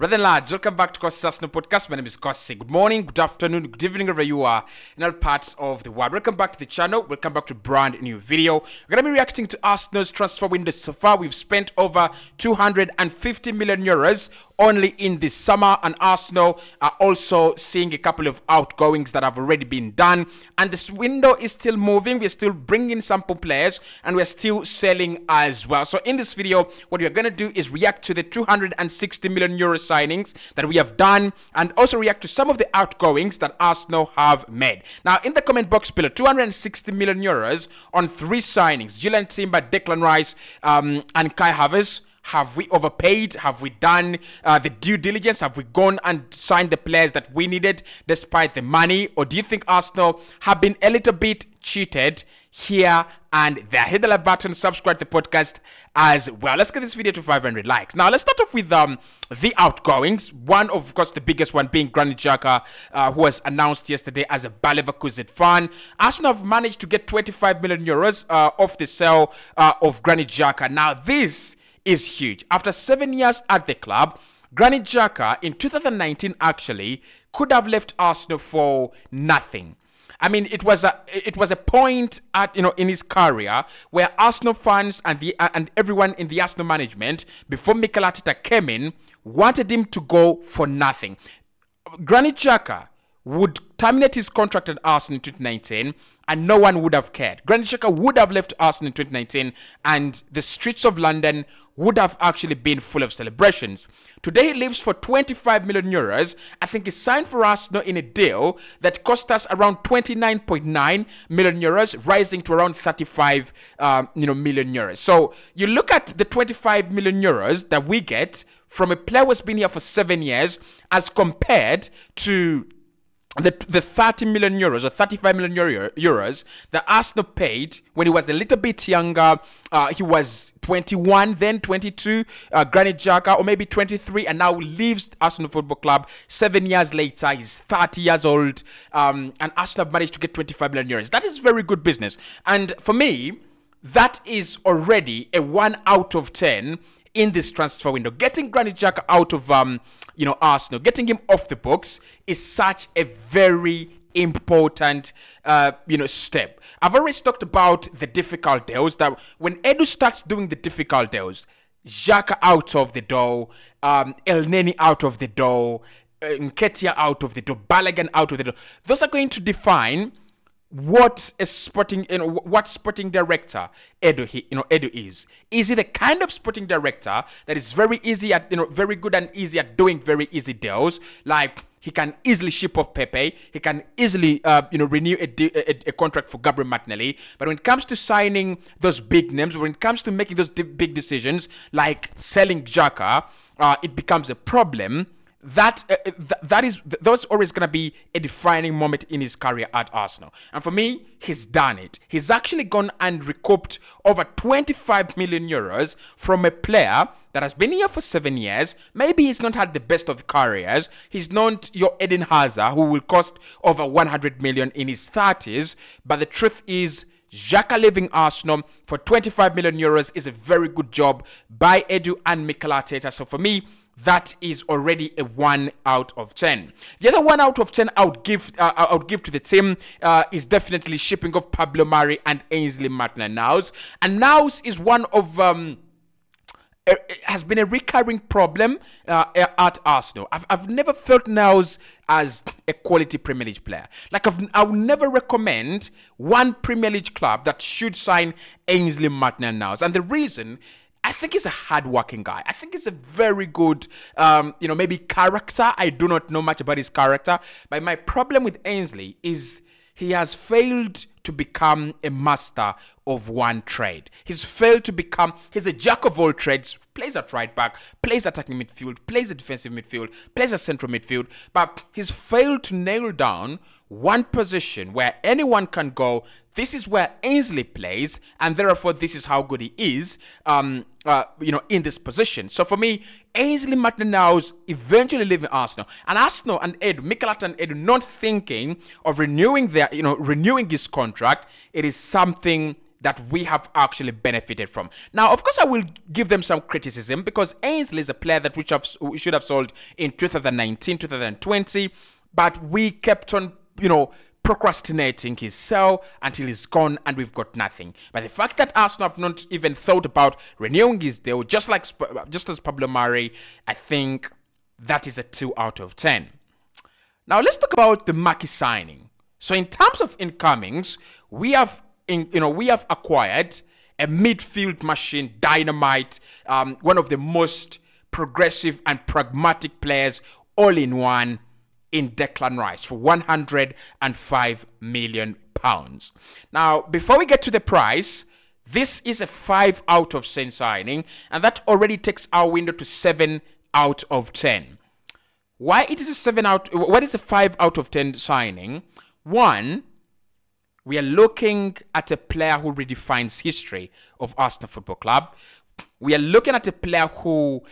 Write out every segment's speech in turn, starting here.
Rather lads, welcome back to Cossy Arsenal Podcast. My name is Cossy. Good morning, good afternoon, good evening, wherever you are in all parts of the world. Welcome back to the channel. Welcome back to a brand new video. We're going to be reacting to Arsenal's transfer window so far. We've spent over 250 million euros only in this summer, and Arsenal are also seeing a couple of outgoings that have already been done, and this window is still moving. We're still bringing sample players and we're still selling as well. So in this video, what we're going to do is react to the 260 million euro signings that we have done, and also react to some of the outgoings that Arsenal have made. Now in the comment box below, 260 million euros on 3 signings: Julian Timber, Declan Rice, and Kai Havertz. Have we overpaid? Have we done the due diligence? Have we gone and signed the players that we needed despite the money? Or do you think Arsenal have been a little bit cheated here and there? Hit the like button, subscribe to the podcast as well. Let's get this video to 500 likes. Now, let's start off with the outgoings. One, of course, the biggest one being Granit Xhaka, who was announced yesterday as a Bayer Leverkusen fan. Arsenal have managed to get 25 million euros off the sale of Granit Xhaka. Now, this is huge. After 7 years at the club, Granit Xhaka in 2019 actually could have left Arsenal for nothing. I mean, it was a point at in his career where Arsenal fans and everyone in the Arsenal management before Mikel Arteta came in wanted him to go for nothing. Granit Xhaka would terminate his contract at Arsenal in 2019 and no one would have cared. Granit Xhaka would have left Arsenal in 2019 and the streets of London would have actually been full of celebrations. Today he leaves for 25 million euros. I think he signed for Arsenal in a deal that cost us around 29.9 million euros, rising to around 35 million euros. So you look at the 25 million euros that we get from a player who's been here for 7 years as compared to the 30 million euros or 35 million euros that Arsenal paid when he was a little bit younger. He was 21, then 22, Granit Xhaka, or maybe 23, and now leaves Arsenal Football Club 7 years later. He's 30 years old, and Arsenal have managed to get 25 million euros. That is very good business. And for me, that is already a 1 out of 10 in this transfer window. Getting Granit Xhaka out of Arsenal, getting him off the books is such a very important step. I've already talked about the difficult deals, that when Edu starts doing the difficult deals, Xhaka out of the door, El Neni out of the door, Nketiah out of the door, Balogun out of the door, those are going to define what a sporting director Edu is. Is he the kind of sporting director that is very easy at very good and easy at doing very easy deals? Like, he can easily ship off Pepe, he can easily renew a contract for Gabriel Martinelli. But when it comes to signing those big names, when it comes to making those big decisions like selling Xhaka, it becomes a problem. That's always going to be a defining moment in his career at Arsenal. And for me, he's done it. He's actually gone and recouped over 25 million euros from a player that has been here for 7 years. Maybe he's not had the best of careers. He's not your Eden Hazard, who will cost over 100 million in his 30s. But the truth is, Xhaka leaving Arsenal for 25 million euros is a very good job by Edu and Mikel Arteta. So for me, that is already a 1 out of 10. The other 1 out of 10 I would give to the team is definitely shipping off Pablo Mari and Ainsley Maitland-Niles. And Niles is one of has been a recurring problem at Arsenal. I've never felt Niles as a quality Premier League player. Like, I would never recommend one Premier League club that should sign Ainsley Maitland-Niles, and the reason, I think he's a hard-working guy. I think he's a very good, maybe character. I do not know much about his character. But my problem with Ainsley is he has failed to become a master of one trade. He's a jack of all trades, plays at right back, plays attacking midfield, plays at defensive midfield, plays at central midfield. But he's failed to nail down one position where anyone can go. This is where Ainsley plays, and therefore this is how good he is, in this position. So for me, Ainsley Maitland-Niles eventually leaving Arsenal, and Arsenal and Mikel Arteta and Edu not thinking of renewing his contract. It is something that we have actually benefited from. Now, of course, I will give them some criticism because Ainsley is a player that we should have sold in 2019, 2020, but we kept on, procrastinating his sell until he's gone and we've got nothing. But the fact that Arsenal have not even thought about renewing his deal, just as Pablo Mari, I think that is a 2 out of 10. Now let's talk about the Maki signing. So in terms of incomings, we have acquired a midfield machine, dynamite, one of the most progressive and pragmatic players all in one in Declan Rice for £105 million. Now, before we get to the price, this is a 5 out of 10 signing, and that already takes our window to 7 out of 10. Why it is what is a 5 out of 10 signing? One, we are looking at a player who redefines history of Arsenal Football Club. We are looking at a player who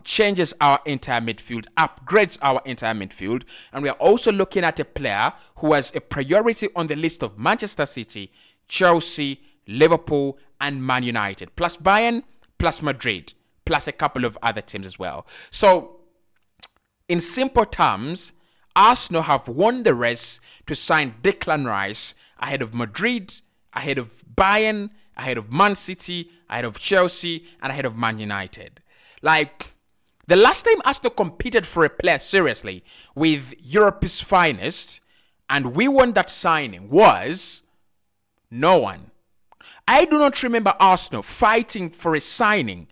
changes our entire midfield, upgrades our entire midfield. And we are also looking at a player who has a priority on the list of Manchester City, Chelsea, Liverpool, and Man United, plus Bayern, plus Madrid, plus a couple of other teams as well. So, in simple terms, Arsenal have won the race to sign Declan Rice ahead of Madrid, ahead of Bayern, ahead of Man City, ahead of Chelsea, and ahead of Man United. Like, the last time Arsenal competed for a player seriously with Europe's finest, and we won that signing, was no one. I do not remember Arsenal fighting for a signing,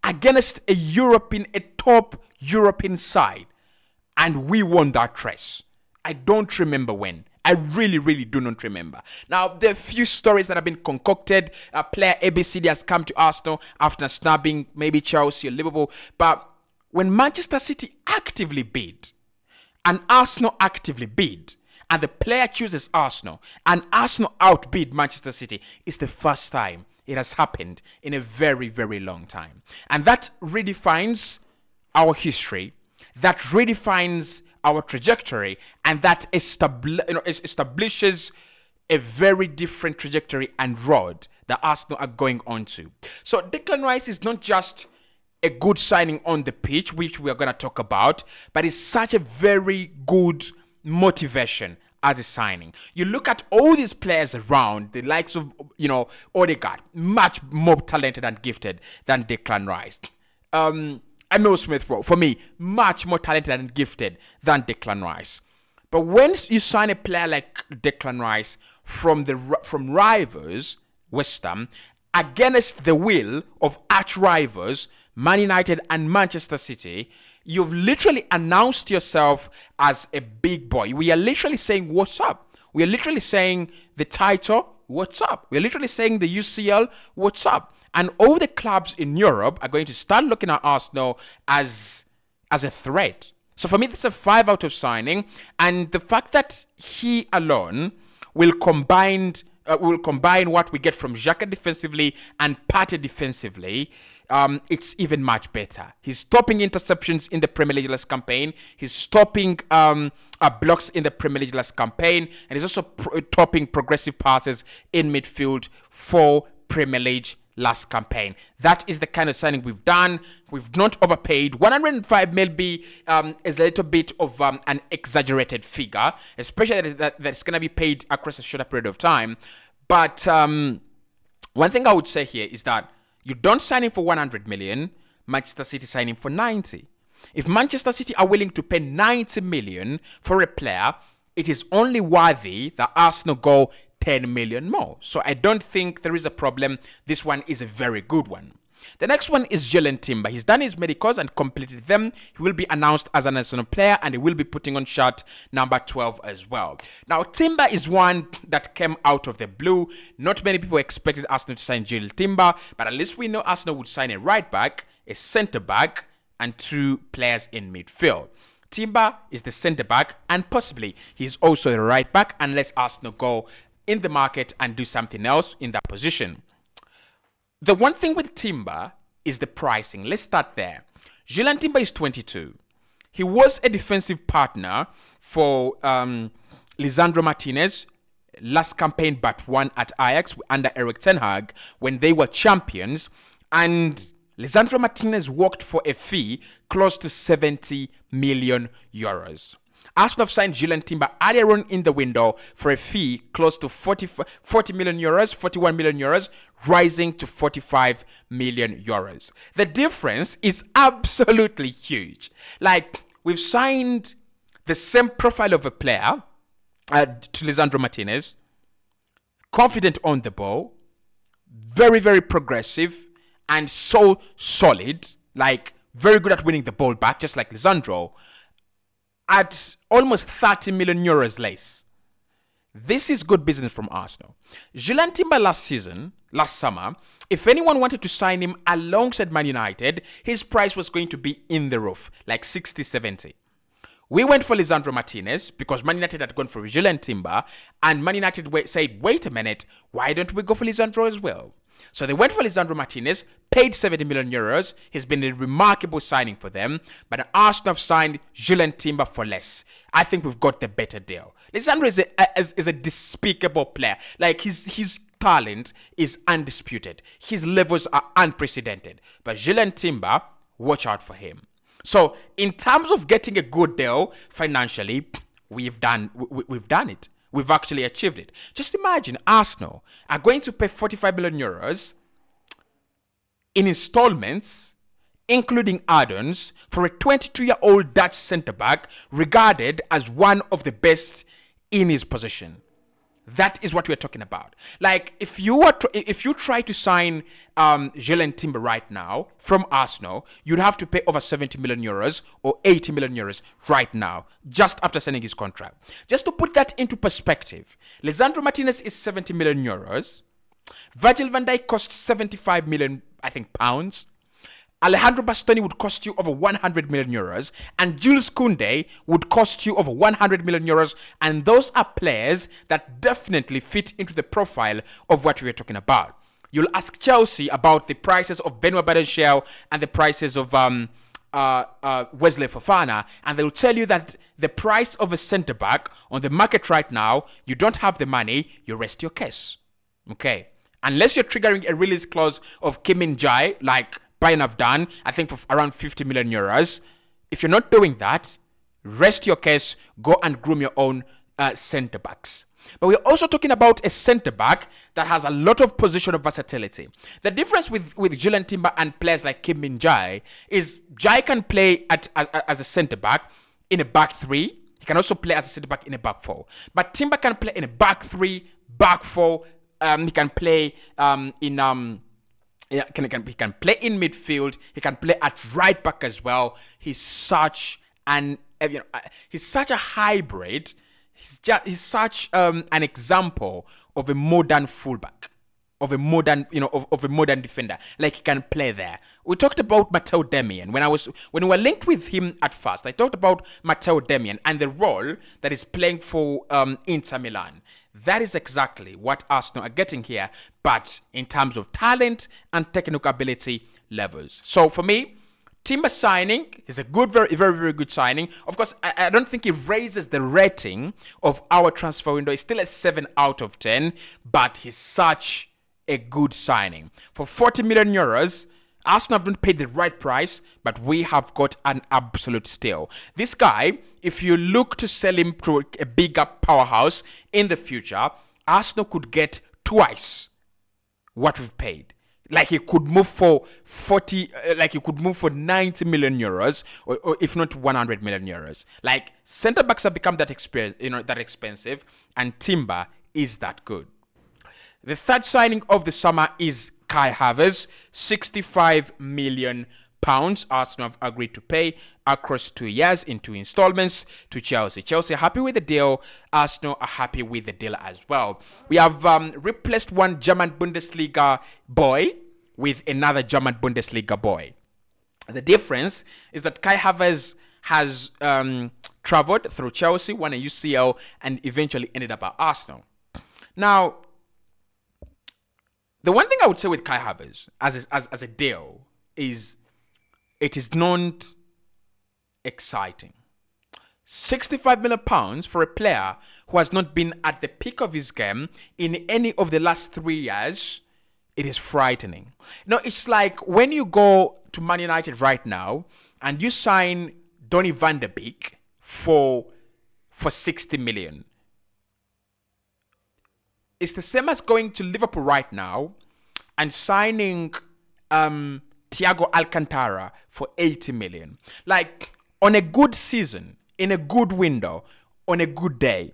against a top European side, and we won that race. I don't remember when. I really, really do not remember. Now, there are a few stories that have been concocted. Player ABCD has come to Arsenal after snubbing maybe Chelsea or Liverpool. But when Manchester City actively bid, and Arsenal actively bid, and the player chooses Arsenal, and Arsenal outbid Manchester City, it's the first time it has happened in a very, very long time. And that redefines our history. That redefines our trajectory, and that establishes a very different trajectory and road that Arsenal are going on to. So Declan Rice is not just a good signing on the pitch, which we are going to talk about, but it's such a very good motivation as a signing. You look at all these players around, the likes of, Odegaard, much more talented and gifted than Declan Rice. Emil Smith-Rowe, for me, much more talented and gifted than Declan Rice. But when you sign a player like Declan Rice from rivals, West Ham, against the will of arch rivals, Man United and Manchester City, you've literally announced yourself as a big boy. We are literally saying, what's up? We are literally saying the title, what's up? We are literally saying the UCL, what's up? And all the clubs in Europe are going to start looking at Arsenal as a threat. So for me, that's a 5 out of signing. And the fact that he alone will combine what we get from Xhaka defensively and Partey defensively, it's even much better. He's stopping interceptions in the Premier League last campaign. He's stopping blocks in the Premier League last campaign. And he's also topping progressive passes in midfield for Premier League last campaign. That is the kind of signing we've done. We've not overpaid. 105 maybe is a little bit of an exaggerated figure, especially that's going to be paid across a shorter period of time. But one thing I would say here is that you don't sign him for 100 million, Manchester City sign him for 90. If Manchester City are willing to pay 90 million for a player, it is only worthy that Arsenal go 10 million more. So I don't think there is a problem. This one is a very good one. The next one is Julian Timber. He's done his medicals and completed them. He will be announced as an national player and he will be putting on shirt number 12 as well. Now, Timber is one that came out of the blue. Not many people expected Arsenal to sign Julian Timber, but at least we know Arsenal would sign a right back, a centre back, and 2 players in midfield. Timber is the centre back and possibly he's also the right back unless Arsenal go in the market and do something else in that position. The one thing with Timber is the pricing. Let's start there. Julian Timber is 22. He was a defensive partner for Lisandro Martinez, last campaign but one at Ajax under Erik ten Hag when they were champions, and Lisandro Martinez walked for a fee close to 70 million euros. Arsenal have signed Julian Timber earlier on in the window for a fee close to 40 million euros, 41 million euros, rising to 45 million euros. The difference is absolutely huge. Like, we've signed the same profile of a player to Lisandro Martinez, confident on the ball, very, very progressive, and so solid, like very good at winning the ball back, just like Lisandro, at almost 30 million euros less. This is good business from Arsenal. Julian Timber last summer, if anyone wanted to sign him alongside Man United, his price was going to be in the roof, like 60, 70. We went for Lisandro Martinez because Man United had gone for Julian Timber, and Man United said, wait a minute, why don't we go for Lisandro as well? So they went for Lisandro Martinez, paid 70 million euros. He's been a remarkable signing for them. But Arsenal have signed Julian Timber for less. I think we've got the better deal. Lisandro is a despicable player. Like, his talent is undisputed. His levels are unprecedented. But Julian Timber, watch out for him. So in terms of getting a good deal financially, we've done it. We've actually achieved it. Just imagine Arsenal are going to pay 45 million euros in installments, including add-ons, for a 22-year-old Dutch centre-back regarded as one of the best in his position. That is what we're talking about. Like, if you try to sign Julian Timber right now from Arsenal, you'd have to pay over 70 million euros or 80 million euros right now, just after signing his contract. Just to put that into perspective, Lisandro Martinez is 70 million euros. Virgil van Dijk costs 75 million, I think, pounds. Alejandro Bastoni would cost you over 100 million euros, and Jules Koundé would cost you over 100 million euros, and those are players that definitely fit into the profile of what we're talking about. You'll ask Chelsea about the prices of Benoit Badiashile and the prices of Wesley Fofana, and they'll tell you that the price of a centre-back on the market right now, you don't have the money, you rest your case. Okay? Unless you're triggering a release clause of Kim Min-jae, like Bayern have done, I think, for around 50 million euros. If you're not doing that, rest your case, go and groom your own centre-backs. But we're also talking about a centre-back that has a lot of positional versatility. The difference with Julian Timber and players like Kim Min-jae is Jae can play as a centre-back in a back three. He can also play as a centre-back in a back four. But Timber can play in a back three, back four. He can play he can play in midfield. He can play at right back as well. He's such a hybrid. He's such an example of a modern fullback, of a modern defender. Like, he can play there. We talked about Matteo Darmian when we were linked with him at first. I talked about Matteo Darmian and the role that he's playing for Inter Milan. That is exactly what Arsenal are getting here, but in terms of talent and technical ability levels. So for me, Timber signing is a good, very, very, very good signing. Of course, I don't think it raises the rating of our transfer window. It's still a 7 out of 10, but he's such a good signing. For 40 million euros, Arsenal haven't paid the right price, but we have got an absolute steal. This guy, if you look to sell him to a bigger powerhouse in the future, Arsenal could get twice what we've paid. Like, he could move for 90 million euros, or if not 100 million euros. Like, centre backs have become that expensive, and Timber is that good. The third signing of the summer is Kai Havertz, 65 million pounds. Arsenal have agreed to pay across 2 years in 2 installments to Chelsea. Chelsea are happy with the deal. Arsenal are happy with the deal as well. We have replaced one German Bundesliga boy with another German Bundesliga boy. The difference is that Kai Havertz has traveled through Chelsea, won a UCL, and eventually ended up at Arsenal. Now, the one thing I would say with Kai Havertz as a deal is it is not exciting. £65 million for a player who has not been at the peak of his game in any of the last 3 years, it is frightening. It's like when you go to Man United right now and you sign Donny van der Beek for 60 million. It's the same as going to Liverpool right now and signing Thiago Alcantara for 80 million. Like, on a good season, in a good window, on a good day,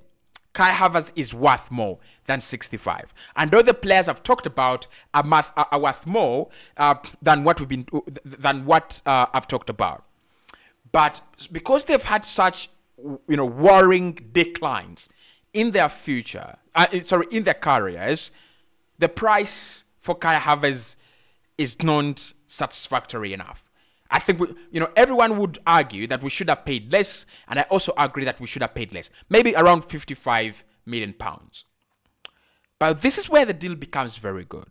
Kai Havertz is worth more than 65. And other players I've talked about are worth more than what I've talked about. But because they've had such, worrying declines in their future, in their careers, the price for Kai Havertz is not satisfactory enough. I think everyone would argue that we should have paid less, and I also agree that we should have paid less, maybe around £55 million. But this is where the deal becomes very good.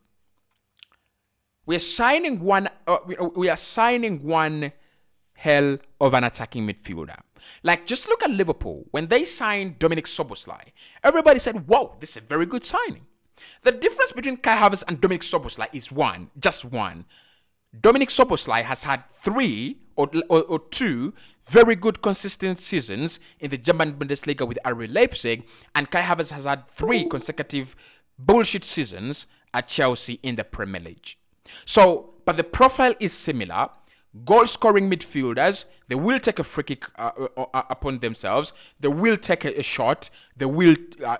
We are signing one hell of an attacking midfielder. Like, just look at Liverpool. When they signed Dominic Szoboszlai, everybody said, "Whoa, this is a very good signing." The difference between Kai Havertz and Dominic Szoboszlai is just one. Dominic Szoboszlai has had 3 or 2 very good consistent seasons in the German Bundesliga with RB Leipzig, and Kai Havertz has had 3 consecutive bullshit seasons at Chelsea in the Premier League. So, but the profile is similar. Goal-scoring midfielders, they will take a free kick upon themselves. They will take a shot. They will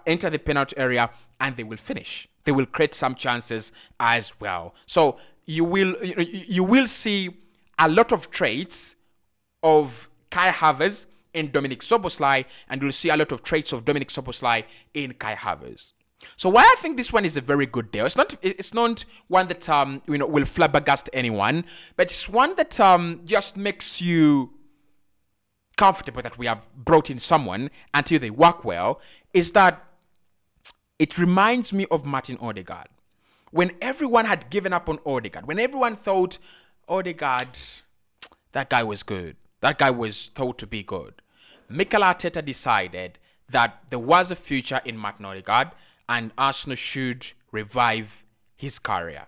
enter the penalty area, and they will finish. They will create some chances as well. So you will see a lot of traits of Kai Havertz in Dominic Szoboszlai, and you'll see a lot of traits of Dominic Szoboszlai in Kai Havertz. So why I think this one is a very good deal. It's not one that will flabbergast anyone, but it's one that just makes you comfortable that we have brought in someone until they work well. Is that it reminds me of Martin Odegaard. When everyone had given up on Odegaard, when everyone thought Odegaard, that guy was good, that guy was thought to be good, Mikel Arteta decided that there was a future in Martin Odegaard and Arsenal should revive his career.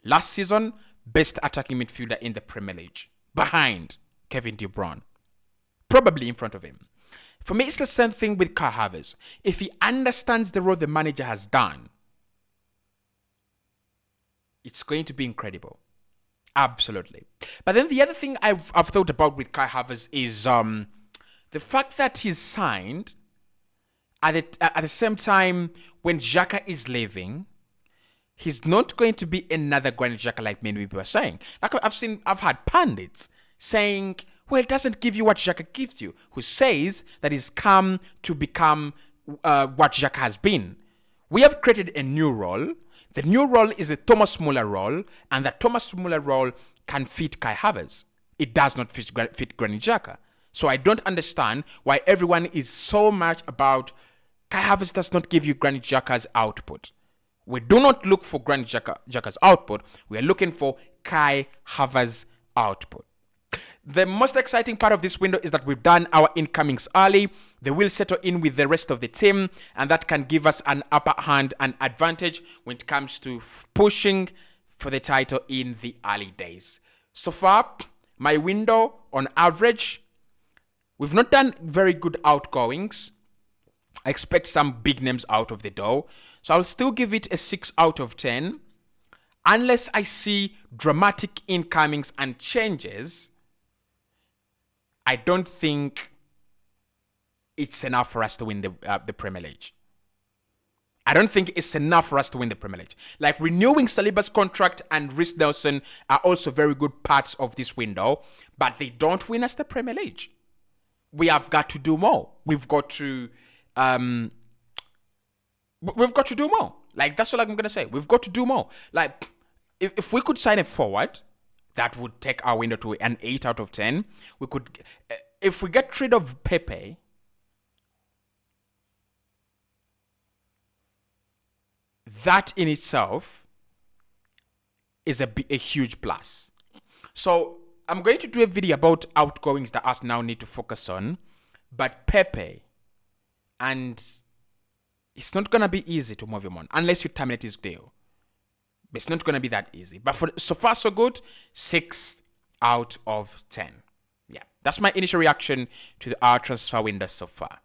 Last season, best attacking midfielder in the Premier League, behind Kevin De Bruyne, probably in front of him. For me, it's the same thing with Kai Havertz. If he understands the role the manager has done, it's going to be incredible. Absolutely. But then the other thing I've thought about with Kai Havertz is the fact that he's signed at the same time when Xhaka is leaving. He's not going to be another Granit Xhaka like many people are saying. Like I've had pundits saying, well, it doesn't give you what Xhaka gives you, who says that he's come to become what Xhaka has been. We have created a new role. The new role is a Thomas Muller role, and that Thomas Muller role can fit Kai Havertz. It does not fit Granit Xhaka. So I don't understand why everyone is so much about Kai Havertz does not give you Granit Xhaka's output. We do not look for Granit Xhaka's output. We are looking for Kai Havertz's output. The most exciting part of this window is that we've done our incomings early. They will settle in with the rest of the team, and that can give us an upper hand and advantage when it comes to pushing for the title in the early days. So far, my window, on average, we've not done very good outgoings. I expect some big names out of the door. So I'll still give it a 6 out of 10. Unless I see dramatic incomings and changes, I don't think it's enough for us to win the Premier League. I don't think it's enough for us to win the Premier League. Like, renewing Saliba's contract and Reece Nelson are also very good parts of this window, but they don't win us the Premier League. We have got to do more. We've got to do more. Like, that's all I'm going to say. We've got to do more. Like, if we could sign a forward, that would take our window to an 8 out of 10. We could, if we get rid of Pepe, that in itself is a huge plus. So I'm going to do a video about outgoings that us now need to focus on. but Pepe, and it's not going to be easy to move him on unless you terminate his deal. But it's not going to be that easy. But for so far, so good. 6 out of 10. Yeah, that's my initial reaction to our transfer window so far.